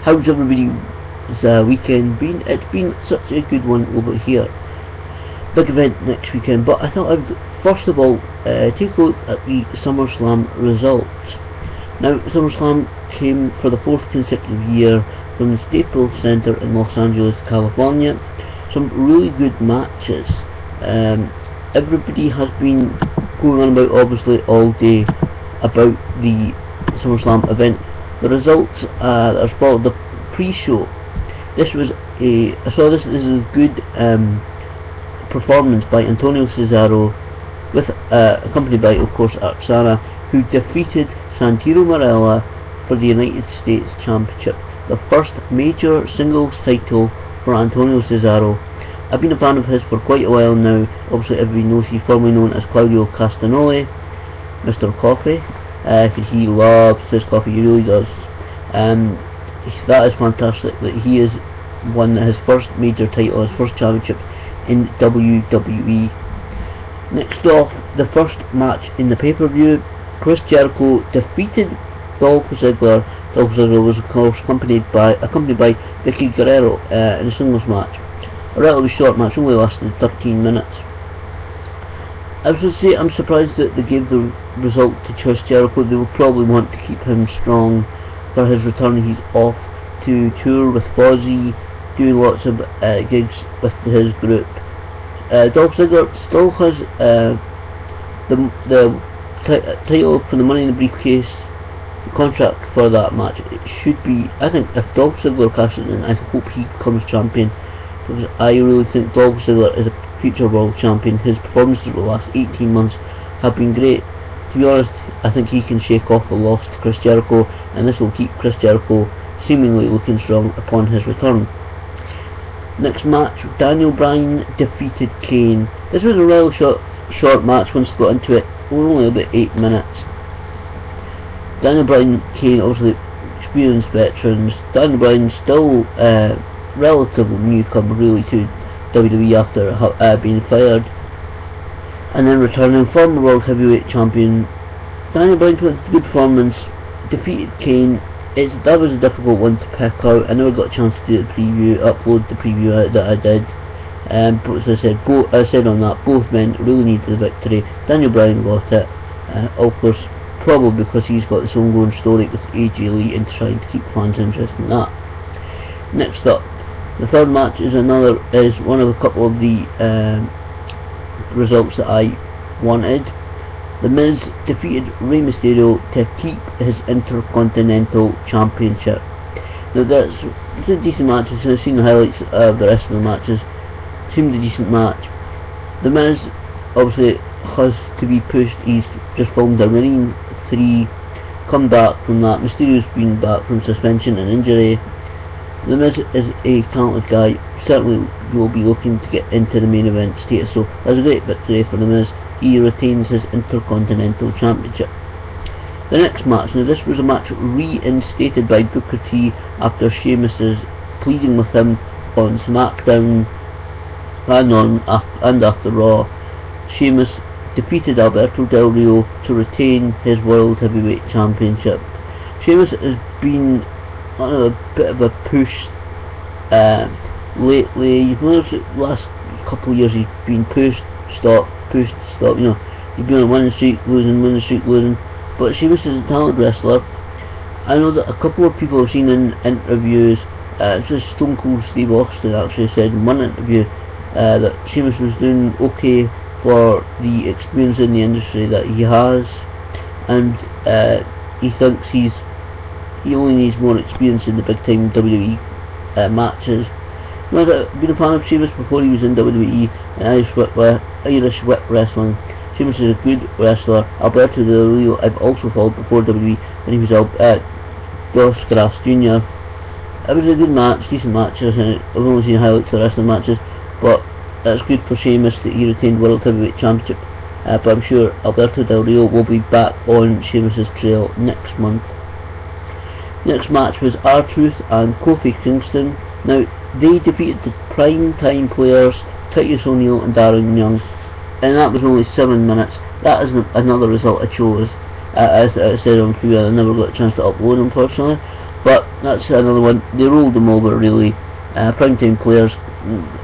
How's everybody's weekend been? It's been such a good one over here. Big event next weekend, but I thought I'd first of all take a look at the Summerslam results. Now, Summerslam came for the 4th consecutive year from the Staples Center in Los Angeles, California. Some really good matches. Everybody has been going on about, obviously, all day about the SummerSlam event. The results are spotted the pre-show. This is a good performance by Antonio Cesaro, with accompanied by, of course, Aksana, who defeated Santino Marella for the United States Championship, the first major singles title for Antonio Cesaro. I've been a fan of his for quite a while now. Obviously, everybody knows he's formerly known as Claudio Castagnoli, Mr. Coffee. He loves his coffee, he really does. That is fantastic that he has won his first major title, his first championship in WWE. Next off, the first match in the pay-per-view, Chris Jericho defeated Dolph Ziggler. Dolph Ziggler was, of course, accompanied by Vicky Guerrero in a singles match. A relatively short match, only lasted 13 minutes. I was going to say, I'm surprised that they gave the result to Chris Jericho. They will probably want to keep him strong for his return. He's off to tour with Fozzy, doing lots of gigs with his group. Dolph Ziggler still has the title for the Money in the Briefcase contract for that match. It should be, I think, if Dolph Ziggler cashes in, I hope he becomes champion, because I really think Dolph Ziggler is a future world champion. His performances over the last 18 months have been great. To be honest, I think he can shake off the loss to Chris Jericho, and this will keep Chris Jericho seemingly looking strong upon his return. Next match, Daniel Bryan defeated Kane. This was a really short match once they got into it. Only about 8 minutes. Daniel Bryan, Kane, obviously experienced veterans. Daniel Bryan still relatively newcomer really to WWE after being fired, and then returning former World Heavyweight Champion. Daniel Bryan put a good performance, defeated Kane. That was a difficult one to pick out. I never got a chance to do the preview, upload the preview that I did. But as I said on that, both men really needed the victory. Daniel Bryan got it, of course, probably because he's got his own going story with AJ Lee and trying to keep fans interested in that. Next up, the third match is one of a couple of the results that I wanted. The Miz defeated Rey Mysterio to keep his Intercontinental Championship. Now it's a decent match. I've seen the highlights of the rest of the matches. Seemed a decent match. The Miz obviously has to be pushed. He's just filmed a Marine 3, come back from that. Mysterio's been back from suspension and injury. The Miz is a talented guy, certainly will be looking to get into the main event status, so that's a great victory for The Miz. He retains his Intercontinental Championship. The next match, now this was a match reinstated by Booker T after Sheamus' pleading with him on SmackDown and after Raw. Sheamus defeated Alberto Del Rio to retain his World Heavyweight Championship. Sheamus has been on a bit of a push lately. You've noticed the last couple of years he's been pushed, stop, you know, he's been on winning streak, losing, but Sheamus is a talented wrestler. I know that a couple of people have seen in interviews, Stone Cold Steve Austin actually said in one interview that Sheamus was doing okay for the experience in the industry that he has, and he thinks he only needs more experience in the big time WWE matches. I've been a fan of Sheamus before he was in WWE and Irish Whip Wrestling. Sheamus is a good wrestler. Alberto Del Rio I've also followed before WWE when he was Dos Grass Jr. It was a good match, decent matches, and I've only seen highlights of the rest of the matches, but that's good for Sheamus that he retained World Heavyweight Championship. But I'm sure Alberto Del Rio will be back on Sheamus' trail next month. Next match was R-Truth and Kofi Kingston. Now, they defeated the prime time players Titus O'Neil and Darren Young, and that was only 7 minutes. That is another result I chose. As I said on preview, I never got a chance to upload, unfortunately. But that's another one. They rolled them over really. Primetime players,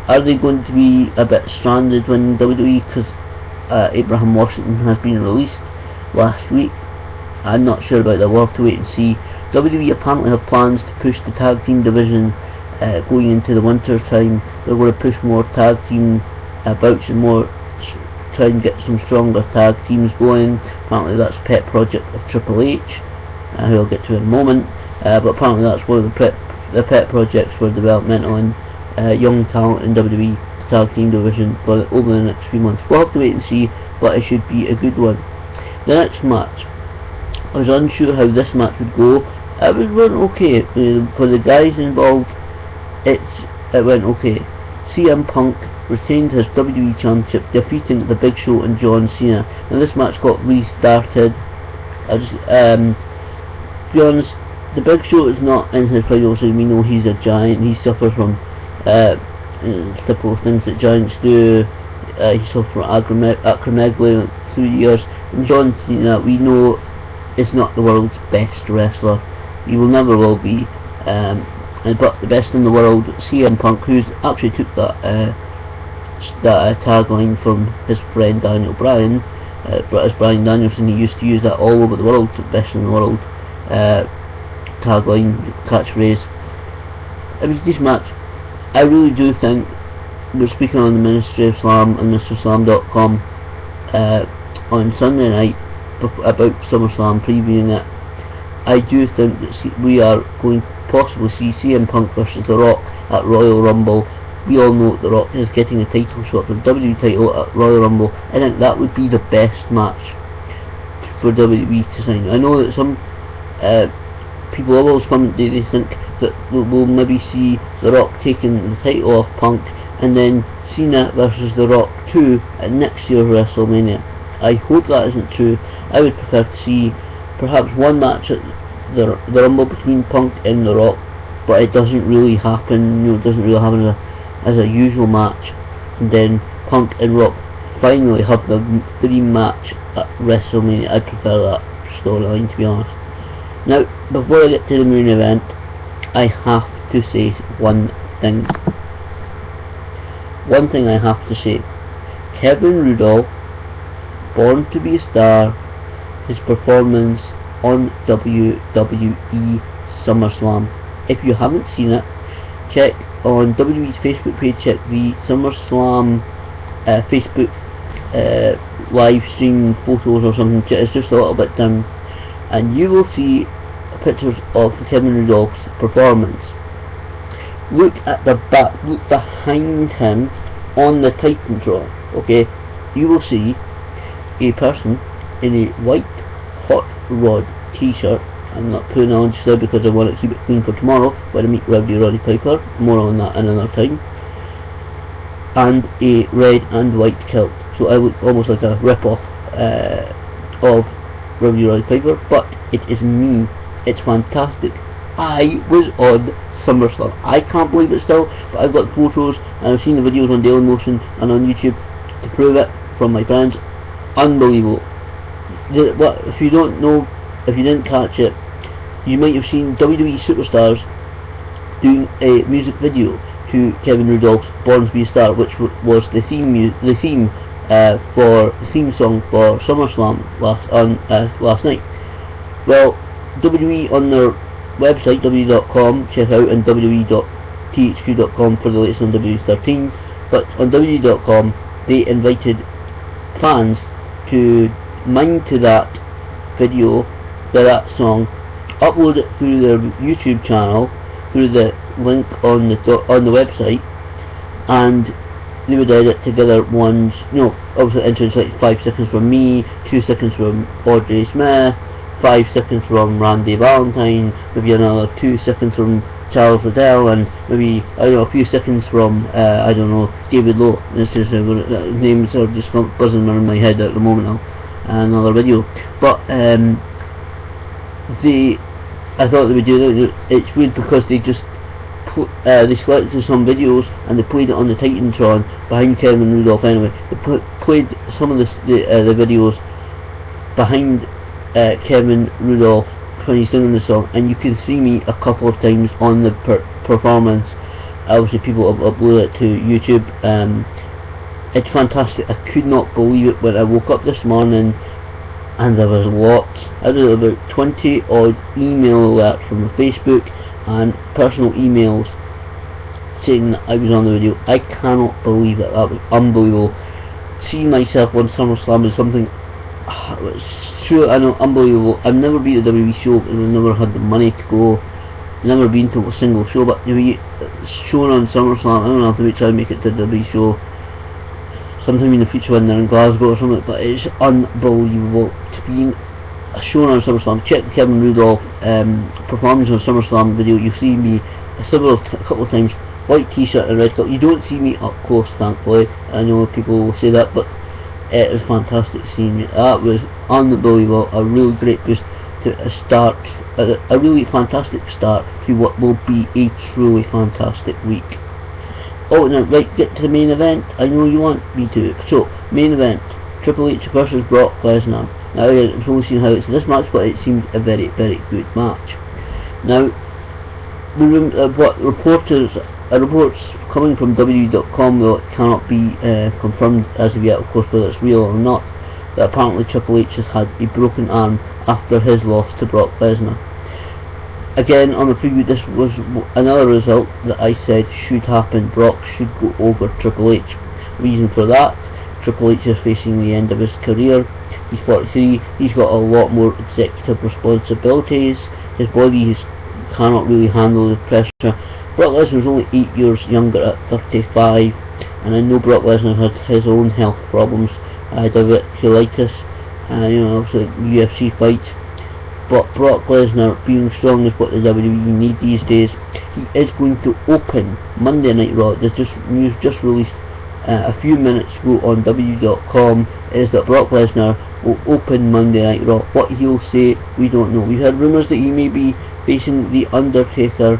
are they going to be a bit stranded when WWE, because Abraham Washington has been released last week? I'm not sure about that. We'll have to wait and see. WWE apparently have plans to push the tag team division going into the winter time. They're going to push more tag team bouts and more try and get some stronger tag teams going. Apparently that's a pet project of Triple H, who I'll get to in a moment. But apparently that's one of the pet projects for developmental and young talent in WWE, the tag team division, for over the next few months. We'll have to wait and see, but it should be a good one. The next match, I was unsure how this match would go. It went okay. For the guys involved, it went okay. CM Punk retained his WWE Championship, defeating The Big Show and John Cena. And this match got restarted. To be honest, The Big Show is not in his prime. Also, we know he's a giant. He suffers from typical things that giants do. He suffered from acromegaly through the years. And John Cena, we know, is not the world's best wrestler. He will never will be. But the best in the world, CM Punk, who's actually took that tagline from his friend Daniel Bryan, as Bryan Danielson. He used to use that all over the world, best in the world tagline, catchphrase. It was this match. I really do think, we're speaking on the Ministry of Slam and MrSlam.com on Sunday night about SummerSlam, previewing it. I do think that we are going to possibly see CM Punk versus The Rock at Royal Rumble. We all know The Rock is getting a title shot for the WWE title at Royal Rumble. I think that would be the best match for WWE to sign. I know that some people have always commented, they think that we'll maybe see The Rock taking the title off Punk and then Cena versus The Rock 2 at next year's WrestleMania. I hope that isn't true. I would prefer to see perhaps one match at the Rumble between Punk and The Rock, but it doesn't really happen. It doesn't really happen as a usual match, and then Punk and Rock finally have the dream match at WrestleMania. I prefer that storyline, to be honest. Now, before I get to the main event, I have to say one thing. One thing I have to say. Kevin Rudolph, Born to be a Star, his performance on WWE SummerSlam. If you haven't seen it, check on WWE's Facebook page, check the SummerSlam Facebook live stream photos or something. It's just a little bit down, and you will see pictures of Kevin Rudolph's performance. Look at the back, look behind him on the Titantron. Okay, you will see a person in a white hot rod t-shirt. I'm not putting it on just now because I want to keep it clean for tomorrow when I meet Roddy Piper. More on that another time. And a red and white kilt. So I look almost like a rip-off of Roddy Piper, but it is me. It's fantastic. I was on SummerSlam. I can't believe it still, but I've got photos and I've seen the videos on Dailymotion and on YouTube to prove it from my friends. Unbelievable. If you don't know, if you didn't catch it, you might have seen WWE Superstars doing a music video to Kevin Rudolph's Born to be a Star, which was the theme song for SummerSlam last night. Well, WWE on their website, WWE.com, check out, and WWE.thq.com for the latest on WWE13. But on WWE.com, they invited fans to mime to that video, to that song, upload it through their YouTube channel, through the link on the website, and they would edit together ones, obviously entrance like 5 seconds from me, 2 seconds from Audrey Smith, 5 seconds from Randy Valentine, maybe another 2 seconds from Charles Riddell, and maybe a few seconds from David Lowe. This is names are just buzzing around my head at the moment now. Another video, but I thought they would do that. It's weird because they just they selected some videos and they played it on the Titantron behind Kevin Rudolph. Anyway, they played some of the videos behind Kevin Rudolph, when he's singing the song, and you can see me a couple of times on the performance. Obviously people have uploaded it to YouTube. It's fantastic. I could not believe it when I woke up this morning, and there was lots. I did about 20 odd email alerts from Facebook and personal emails saying that I was on the video. I cannot believe it. That was unbelievable. Seeing myself on Summerslam is something sure, I know, unbelievable. I've never been to a WWE show and I've never had the money to go. Never been to a single show, but to be shown on Summerslam, I don't know if we try and make it to the WWE show sometime in the future when they're in Glasgow or something, but it's unbelievable to be shown on Summerslam. Check the Kevin Rudolph performance on Summerslam video. You see me a couple of times, white t-shirt and red cut. You don't see me up close, thankfully. I know people will say that, but it was fantastic seeing me. That was unbelievable. A really great boost to a really fantastic start to what will be a truly fantastic week. Oh, now, right, get to the main event. I know you want me to. So, main event, Triple H versus Brock Lesnar. Now, I've only seen highlights of this match, but it seems a very, very good match. Now, what reports coming from WWE.com, though it cannot be confirmed as of yet, of course, whether it's real or not, that apparently Triple H has had a broken arm after his loss to Brock Lesnar. Again, on the preview, this was another result that I said should happen. Brock should go over Triple H. Reason for that, Triple H is facing the end of his career. He's 43, he's got a lot more executive responsibilities. His body cannot really handle the pressure. Brock Lesnar is only 8 years younger at 35, and I know Brock Lesnar has his own health problems, diverticulitis, obviously UFC fights. But Brock Lesnar, being strong, is what the WWE need these days. He is going to open Monday Night Raw. There's just news just released a few minutes ago on WWE.com is that Brock Lesnar will open Monday Night Raw. What he'll say, we don't know. We've heard rumours that he may be facing The Undertaker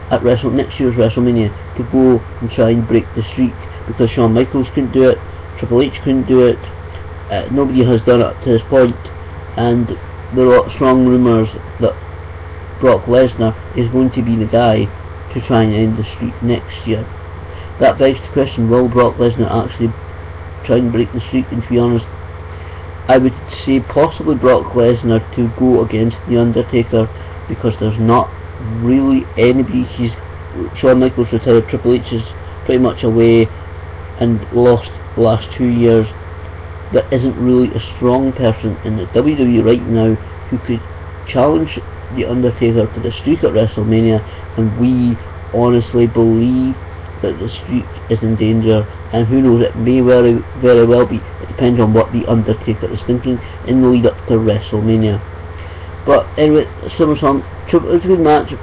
at next year's WrestleMania to go and try and break the streak, because Shawn Michaels couldn't do it, Triple H couldn't do it, nobody has done it to this point, and there are strong rumours that Brock Lesnar is going to be the guy to try and end the streak next year. That begs the question, will Brock Lesnar actually try and break the streak? And to be honest, I would say possibly Brock Lesnar to go against The Undertaker, because there's not really anybody. Shawn Michaels retired, Triple H is pretty much away and lost the last 2 years. There isn't really a strong person in the WWE right now who could challenge The Undertaker for the streak at WrestleMania, and we honestly believe that the streak is in danger, and who knows, it may very, very well be. It depends on what The Undertaker is thinking in the lead up to WrestleMania. But anyway, SummerSlam, it's a good match.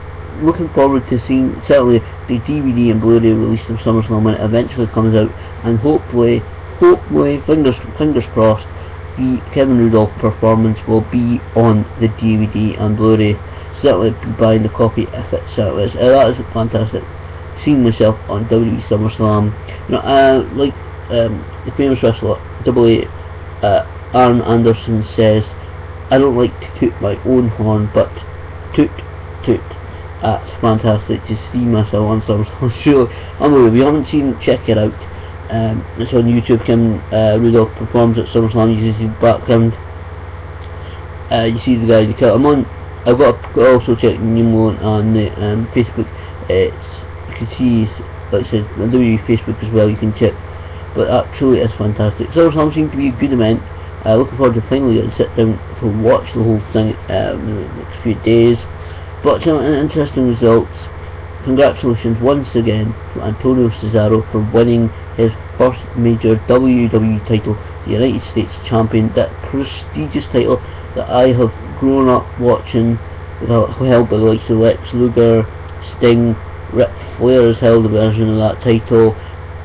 Looking forward to seeing certainly the DVD and Blu-ray release of SummerSlam when it eventually comes out, and hopefully, fingers crossed, the Kevin Rudolph performance will be on the DVD and Blu-ray. Certainly be buying the copy if it certainly is. That is fantastic. Seeing myself on WWE SummerSlam, like the famous wrestler AA, Arn Anderson says, I don't like to toot my own horn, but toot toot. That's fantastic to see myself on SummerSlam. Sure, unbelievable. If you haven't seen it, check it out. It's on YouTube. Kevin Rudolph performs at SummerSlam. You see the background. You see the guy, the killer. I've got to also check Newman on the Facebook. You can see, like I said, on WWE Facebook as well. You can check. But that truly is fantastic. SummerSlam seems to be a good event. Looking forward to finally getting to sit down to watch the whole thing in the next few days. But interesting results. Congratulations once again to Antonio Cesaro for winning his first major WWE title, the United States Champion, that prestigious title that I have grown up watching, held by the likes of Lex Luger, Sting, Ric Flair has held a version of that title.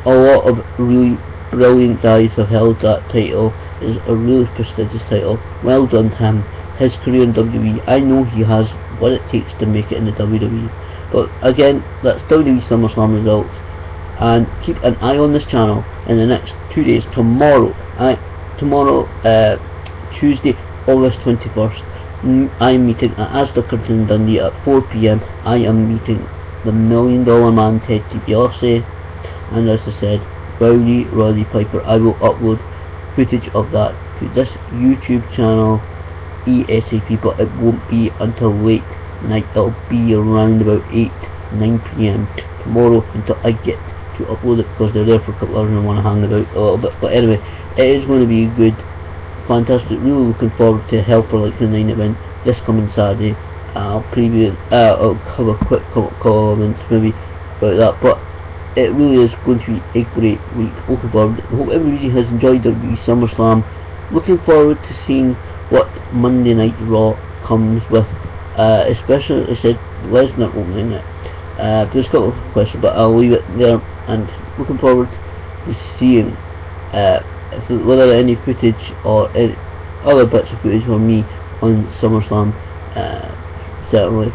A lot of really brilliant guys have held that title. It's a really prestigious title. Well done to him. His career in WWE, I know he has what it takes to make it in the WWE. But again, that's WWE SummerSlam results, and keep an eye on this channel in the next 2 days. Tomorrow, Tuesday, August 21st, I'm meeting at Asda Curtain Dundee at 4 PM. I am meeting the $1 Million Man Ted DiBiase, and as I said, Rowdy Roddy Piper. I will upload footage of that to this YouTube channel ASAP, but it won't be until late night. It'll be around about 8-9 PM tomorrow until I get to upload it, because they're there for a couple hours and I want to hang about a little bit. But anyway, it is going to be good, fantastic. Really looking forward to Hell for Like the 9 event this coming Saturday. I'll have a quick comments maybe about that, but it really is going to be a great week. Looking forward. I hope everybody has enjoyed the Summerslam. Looking forward to seeing what Monday Night Raw comes with, especially, as I said, Lesnar opening it. There's a couple of questions, but I'll leave it there, and looking forward to seeing whether any footage or any other bits of footage from me on SummerSlam, certainly.